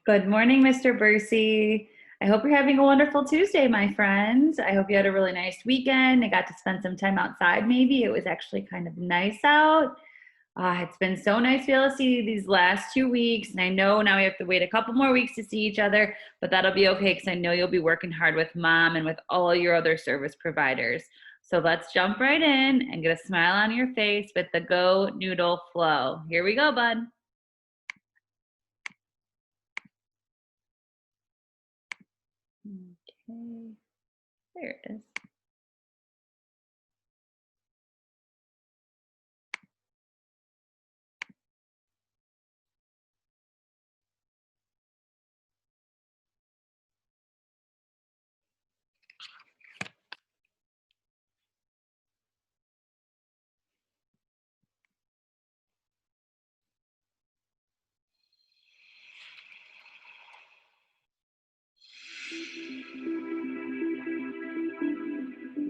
Good morning, Mr. Bursey. I hope you're having a wonderful Tuesday, my friends. I hope you had a really nice weekend. I got to spend some time outside, maybe. It was actually kind of nice out. It's been so nice to be able to see these last 2 weeks. And I know now we have to wait a couple more weeks to see each other, but that'll be okay because I know you'll be working hard with mom and with all your other service providers. So let's jump right in and get a smile on your face with the Go Noodle Flow. Here we go, bud. Okay, there it is.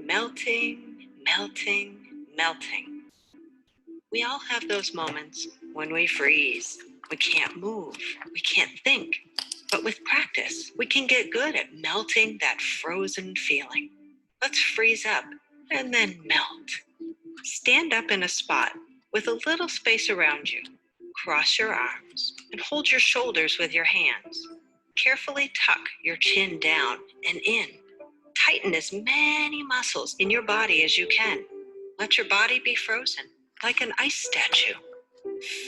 Melting, melting, melting. We all have those moments when we freeze. We can't move. We can't think. But with practice, we can get good at melting that frozen feeling. Let's freeze up and then melt. Stand up in a spot with a little space around you. Cross your arms and hold your shoulders with your hands. Carefully tuck your chin down and in. Tighten as many muscles in your body as you can. Let your body be frozen, like an ice statue.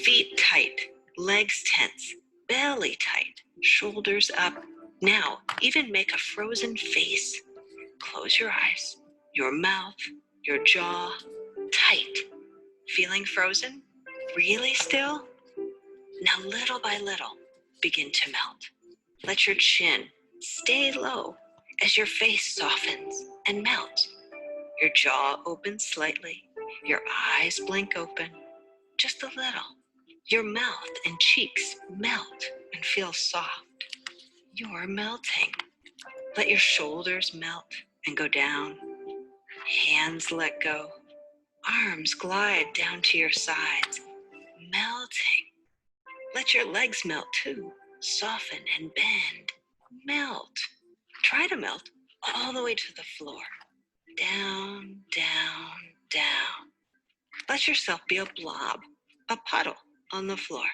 Feet tight, legs tense, belly tight, shoulders up. Now, even make a frozen face. Close your eyes, your mouth, your jaw, tight. Feeling frozen? Really still? Now, little by little, begin to melt. Let your chin stay low as your face softens and melts. Your jaw opens slightly, your eyes blink open, just a little. Your mouth and cheeks melt and feel soft. You're melting. Let your shoulders melt and go down. Hands let go. Arms glide down to your sides, melting. Let your legs melt too. Soften and bend. Melt. Try to melt all the way to the floor. Down, down, down. Let yourself be a blob, a puddle on the floor.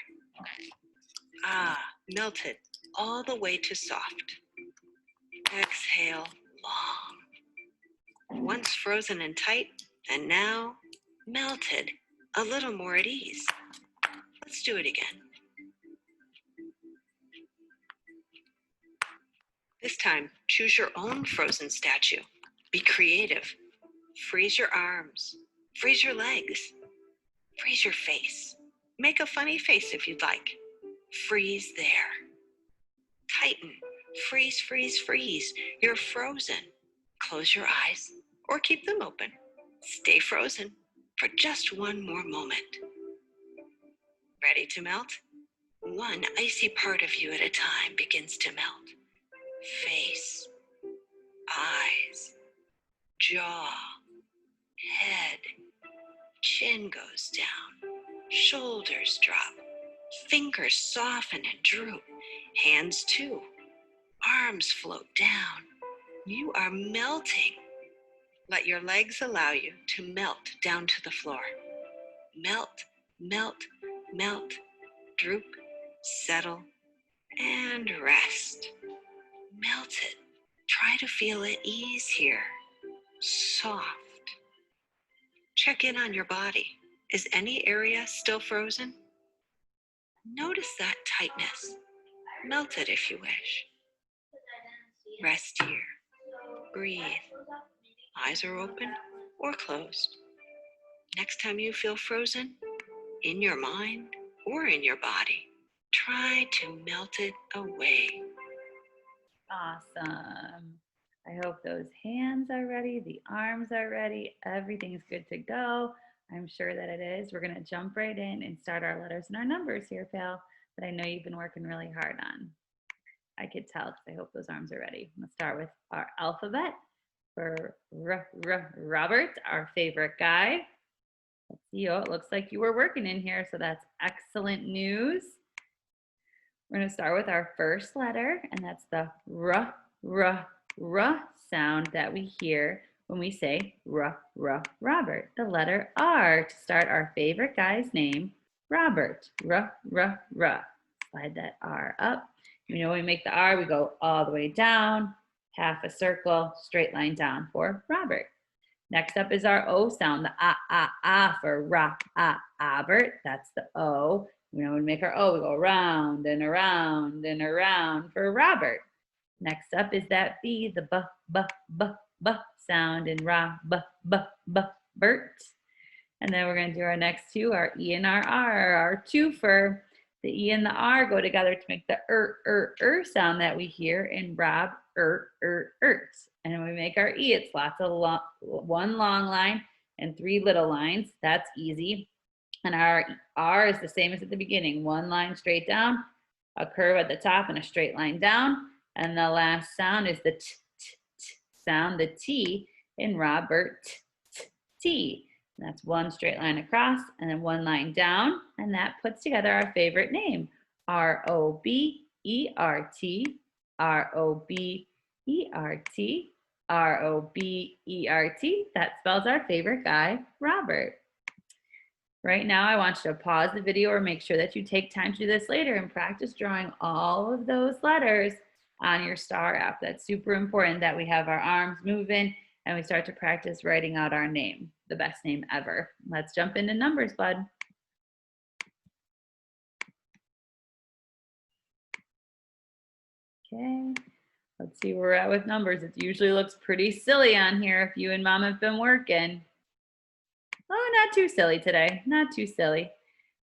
Melted all the way to soft. Exhale long. Once frozen and tight, and now melted, a little more at ease. Let's do it again. This time, choose your own frozen statue. Be creative. Freeze your arms. Freeze your legs. Freeze your face. Make a funny face if you'd like. Freeze there. Tighten. Freeze, freeze, freeze. You're frozen. Close your eyes or keep them open. Stay frozen for just one more moment. Ready to melt? One icy part of you at a time begins to melt. Face, eyes, jaw, head, chin goes down, shoulders drop, fingers soften and droop, hands too, arms float down. You are melting. Let your legs allow you to melt down to the floor. Melt, melt, melt, droop, settle, and rest. Melt it. Try to feel at ease here. Soft. Check in on your body. Is any area still frozen? Notice that tightness. Melt it if you wish. Rest here. Breathe. Eyes are open or closed. Next time you feel frozen, in your mind or in your body, try to melt it away. Awesome. I hope those hands are ready, the arms are ready, everything's good to go. I'm sure that it is. We're going to jump right in and start our letters and our numbers here, pal, that I know you've been working really hard on. I could tell because I hope those arms are ready. Let's start with our alphabet for Robert, our favorite guy. Let's see. Oh, it looks like you were working in here, so that's excellent news. We're going to start with our first letter, and that's the r, r, r sound that we hear when we say Robert. The letter R to start our favorite guy's name, Robert. R. Slide that R up. You know, when we make the R, we go all the way down, half a circle, straight line down for Robert. Next up is our O sound, the for Robert. That's the O. You know, when we make our O, we go around and around and around for Robert. Next up is that B, the B sound in Bert. And then we're going to do our next two, our E and our R, our twofer. The E and the R go together to make the sound that we hear in Rob, And when we make our E, it's lots of one long line and three little lines. That's easy. And our R is the same as at the beginning. One line straight down, a curve at the top, and a straight line down. And the last sound is the t sound, the T in Robert, T. And that's one straight line across and then one line down. And that puts together our favorite name, R-O-B-E-R-T, R-O-B-E-R-T, R-O-B-E-R-T. That spells our favorite guy, Robert. Right now, I want you to pause the video or make sure that you take time to do this later and practice drawing all of those letters on your star app. That's super important that we have our arms moving and we start to practice writing out our name, the best name ever. Let's jump into numbers, bud. Okay, let's see where we're at with numbers. It usually looks pretty silly on here if you and mom have been working. Oh, not too silly today, not too silly.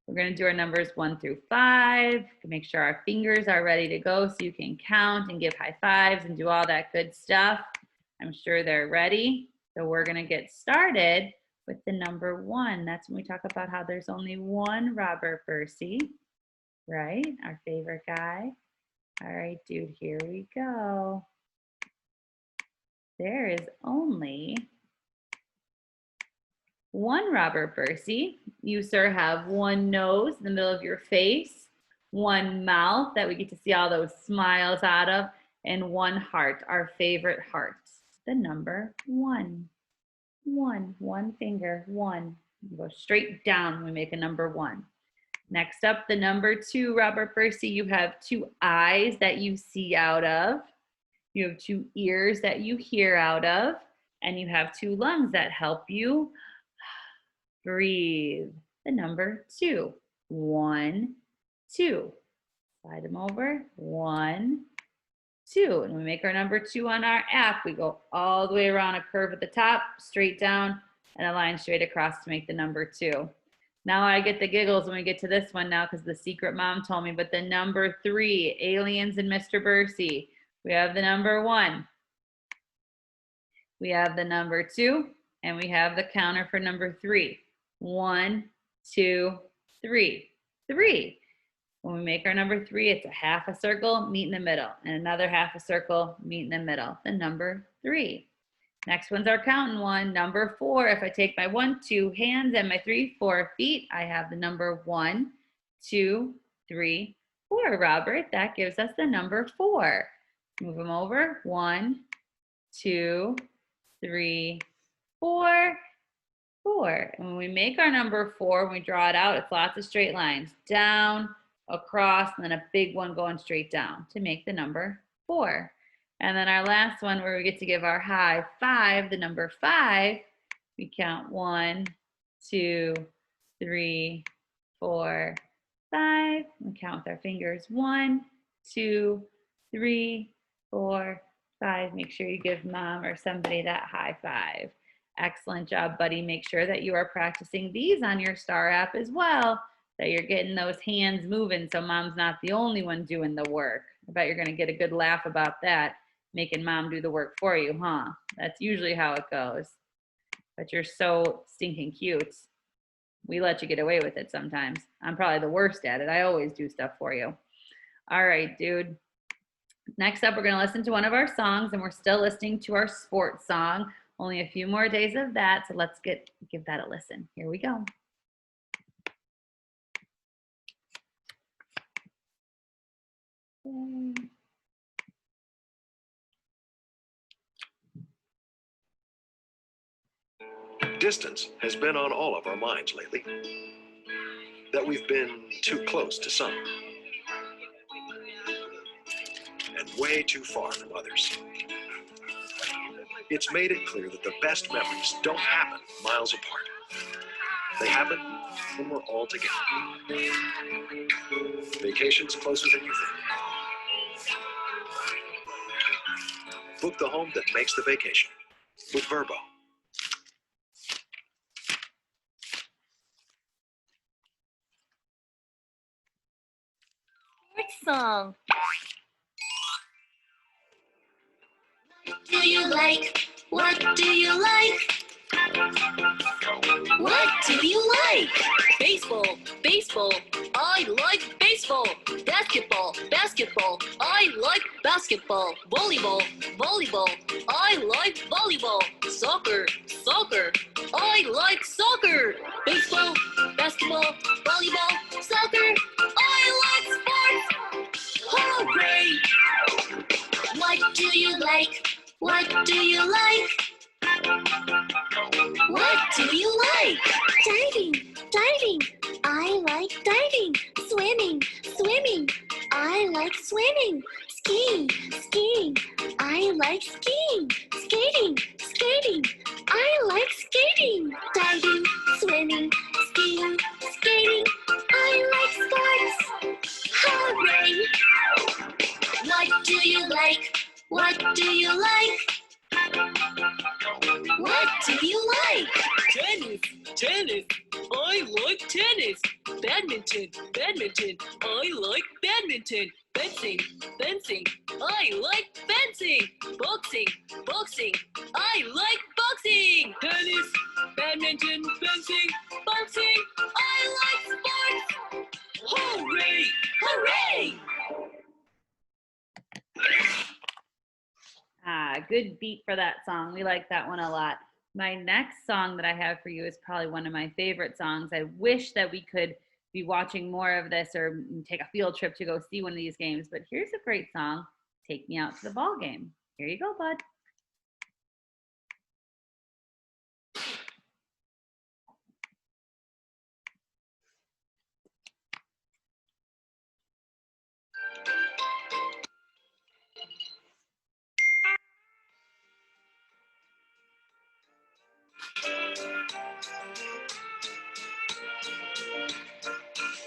We're going to do our numbers 1 through 5. Make sure our fingers are ready to go so you can count and give high fives and do all that good stuff. I'm sure they're ready. So we're going to get started with the number 1. That's when we talk about how there's only one Robert Bursey, right? Our favorite guy. All right, dude, here we go. There is only one Robert Bursey. You, sir, have one nose in the middle of your face, one mouth that we get to see all those smiles out of, and one heart, our favorite heart, the number 1. One finger, 1. You go straight down when we make a number 1. Next up, the number 2, Robert Bursey, you have 2 eyes that you see out of. You have 2 ears that you hear out of. And you have 2 lungs that help you breathe. The number 2. 1, 2. Slide them over. 1, 2. And we make our number 2 on our app. We go all the way around a curve at the top, straight down, and a line straight across to make the number 2. Now I get the giggles when we get to this one now because the secret mom told me, but the number 3, Aliens and Mr. Bursey. We have the number 1. We have the number 2, and we have the counter for number 3. 1, 2, 3. 3. When we make our number 3, it's a half a circle, meet in the middle, and another half a circle, meet in the middle, the number 3. Next one's our counting one, number 4. If I take my 1, 2 hands and my 3, 4 feet, I have the number 1, 2, 3, 4. Robert, that gives us the number 4. Move them over. 1, 2, 3, 4, 4. And when we make our number 4, when we draw it out, it's lots of straight lines. Down, across, and then a big one going straight down to make the number 4. And then our last one where we get to give our high 5, the number 5, we count 1, 2, 3, 4, 5. We count with our fingers 1, 2, 3, 4, 5. Make sure you give mom or somebody that high 5. Excellent job, buddy. Make sure that you are practicing these on your star app as well, that you're getting those hands moving so mom's not the only one doing the work. I bet you're going to get a good laugh about that, making mom do the work for you, huh? That's usually how it goes. But you're so stinking cute. We let you get away with it sometimes. I'm probably the worst at it. I always do stuff for you. All right, dude. Next up, we're going to listen to one of our songs, and we're still listening to our sports song. Only a few more days of that, so let's give that a listen. Here we go. Yay. Distance has been on all of our minds lately. That we've been too close to some and way too far from others. It's made it clear that the best memories don't happen miles apart. They happen when we're all together. Vacation's closer than you think. Book the home that makes the vacation with Vrbo. Which song? Do you like? What do you like? What do you like? Baseball, baseball. I like baseball. Basketball, basketball. I like basketball. Volleyball, volleyball. I like volleyball. Soccer, soccer. I like soccer. Baseball, basketball, volleyball, soccer. I like sports. Hooray! What do you like? What do you like? What do you like? Diving, diving. I like diving. Swimming, swimming. I like swimming. Skiing, skiing. I like skiing. Skating, skating. I like skating. Diving, swimming, skiing, skating. I like sports. Hooray! What do you like? What do you like? What do you like? Tennis, tennis. I like tennis. Badminton, badminton. I like badminton. Fencing, fencing. I like fencing. Boxing, boxing. I like boxing. Tennis, badminton, fencing, boxing. I like sports. Hooray! Hooray! Good beat for that song. We like that one a lot. My next song that I have for you is probably one of my favorite songs. I wish that we could be watching more of this or take a field trip to go see one of these games, but here's a great song, Take Me Out to the Ball Game. Here you go, bud.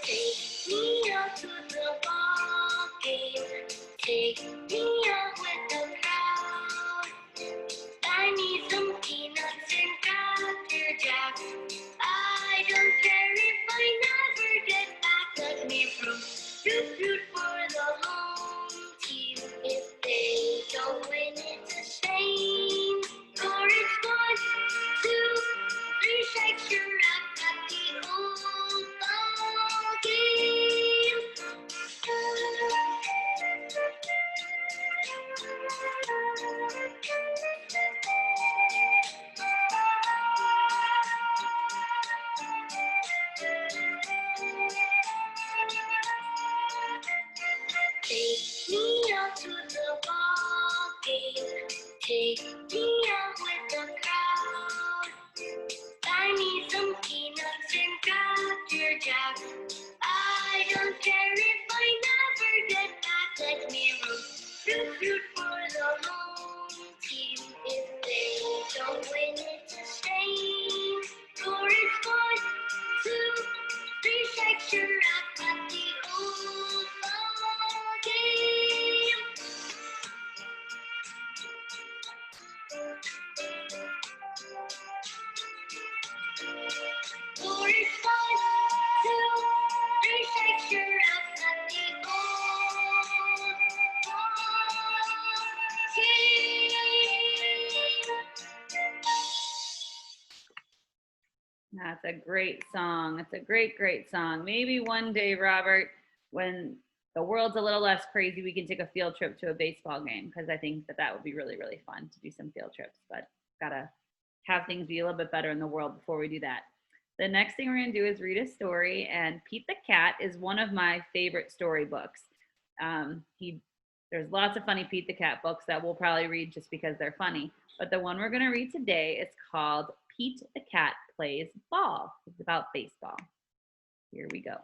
Take me out to the ball game. Take me out with the crowd. I need some peanuts and Cracker Jacks. I don't care if I never get back. Let me root for the home team. If they don't win, it's a shame. For it's 1, 2, 3 strikes, you're out at the old ball game. Take me out to the ball game. Take me out with the crowd. I need some peanuts and Cracker Jacks. I don't care if I never get back. Let me root for the home team. If they don't win, it's a shame. For it's 1, 2, 3 strikes, you're out at the old ball game. For it's 1, 2, 3 strikes, you're out at the old ball game. That's a great song. It's a great, great song. Maybe one day, Robert, when the world's a little less crazy, we can take a field trip to a baseball game because I think that that would be really, really fun to do some field trips. But gotta have things be a little bit better in the world before we do that. The next thing we're gonna do is read a story, and Pete the Cat is one of my favorite storybooks. There's lots of funny Pete the Cat books that we'll probably read just because they're funny. But the one we're going to read today is called Pete the Cat Plays Ball. It's about baseball. Here we go.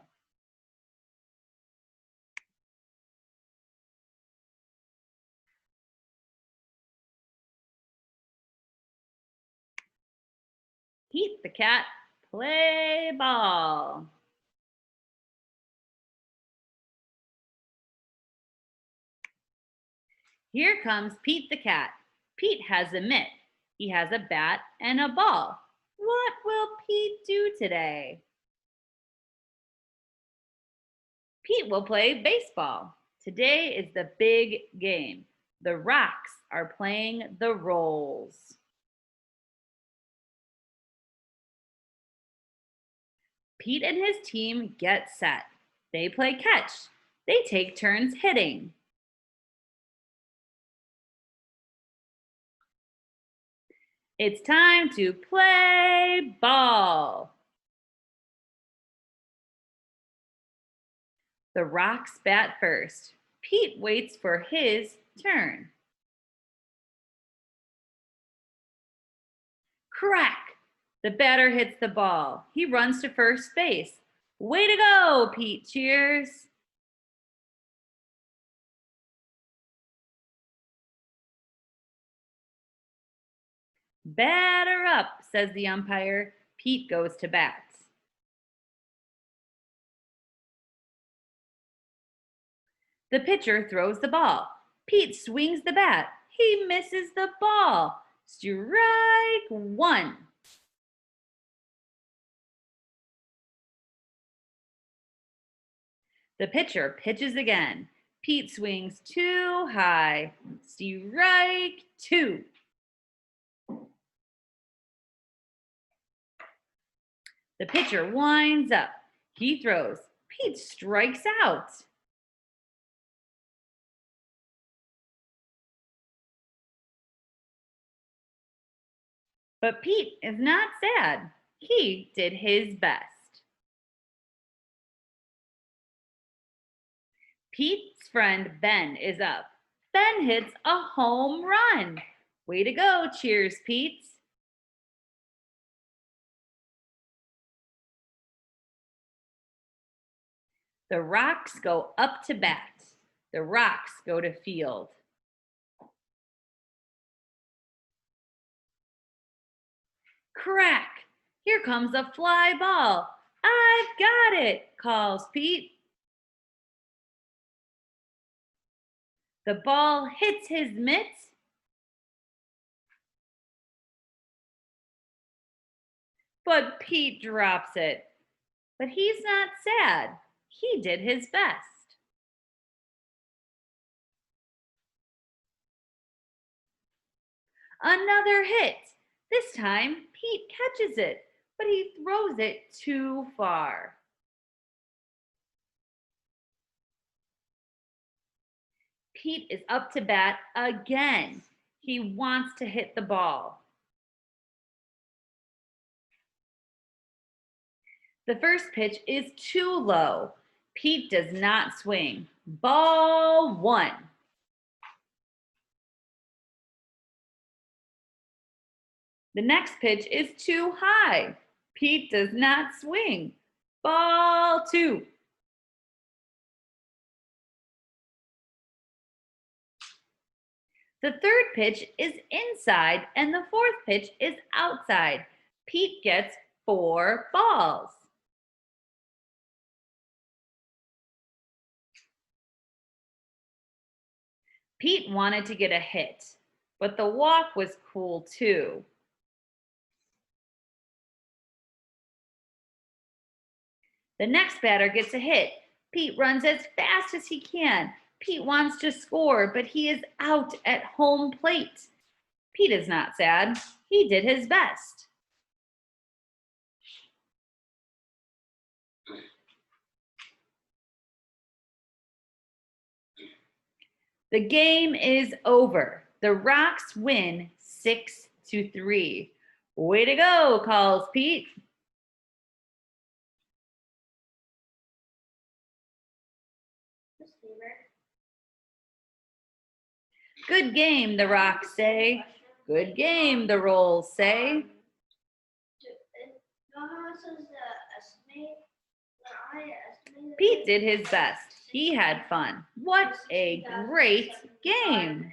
Pete the Cat Play Ball. Here comes Pete the Cat. Pete has a mitt. He has a bat and a ball. What will Pete do today? Pete will play baseball. Today is the big game. The Rocks are playing the Rolls. Pete and his team get set. They play catch. They take turns hitting. It's time to play ball. The Rocks bat first. Pete waits for his turn. Crack! The batter hits the ball. He runs to first base. Way to go, Pete cheers. Batter up, says the umpire. Pete goes to bat. The pitcher throws the ball. Pete swings the bat. He misses the ball. Strike one. The pitcher pitches again. Pete swings too high. Strike two. The pitcher winds up. He throws. Pete strikes out. But Pete is not sad. He did his best. Pete's friend Ben is up. Ben hits a home run. Way to go, cheers, Pete. The Rocks go up to bat. The Rocks go to field. Crack! Here comes a fly ball. I've got it, calls Pete. The ball hits his mitt. But Pete drops it. But he's not sad. He did his best. Another hit. This time, Pete catches it, but he throws it too far. Pete is up to bat again. He wants to hit the ball. The first pitch is too low. Pete does not swing. Ball one. The next pitch is too high. Pete does not swing. Ball two. The third pitch is inside and the fourth pitch is outside. Pete gets 4 balls. Pete wanted to get a hit, but the walk was cool too. The next batter gets a hit. Pete runs as fast as he can. Pete wants to score, but he is out at home plate. Pete is not sad. He did his best. The game is over. The Rocks win 6-3. Way to go, calls Pete. Good game, the rocks say. Good game, the rolls say. Pete did his best. He had fun. What a great game.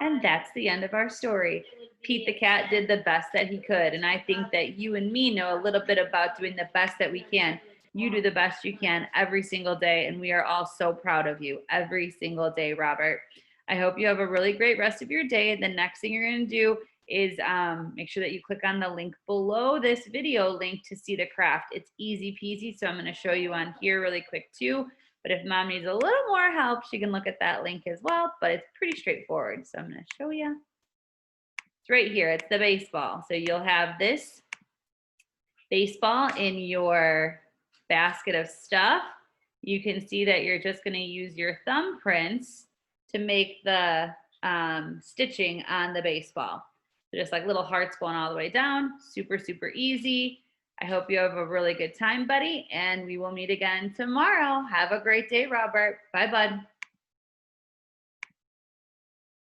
And that's the end of our story. Pete the cat did the best that he could. And I think that you and me know a little bit about doing the best that we can. You do the best you can every single day. And we are all so proud of you every single day, Robert. I hope you have a really great rest of your day. The next thing you're going to do is make sure that you click on the link below this video link to see the craft. It's easy peasy. So I'm going to show you on here really quick too. But if mom needs a little more help, she can look at that link as well, but it's pretty straightforward. So I'm going to show you. It's right here. It's the baseball. So you'll have this baseball in your basket of stuff. You can see that you're just going to use your thumbprints to make the stitching on the baseball. So just like little hearts going all the way down. Super, super easy. I hope you have a really good time, buddy, and we will meet again tomorrow. Have a great day, Robert. Bye, bud.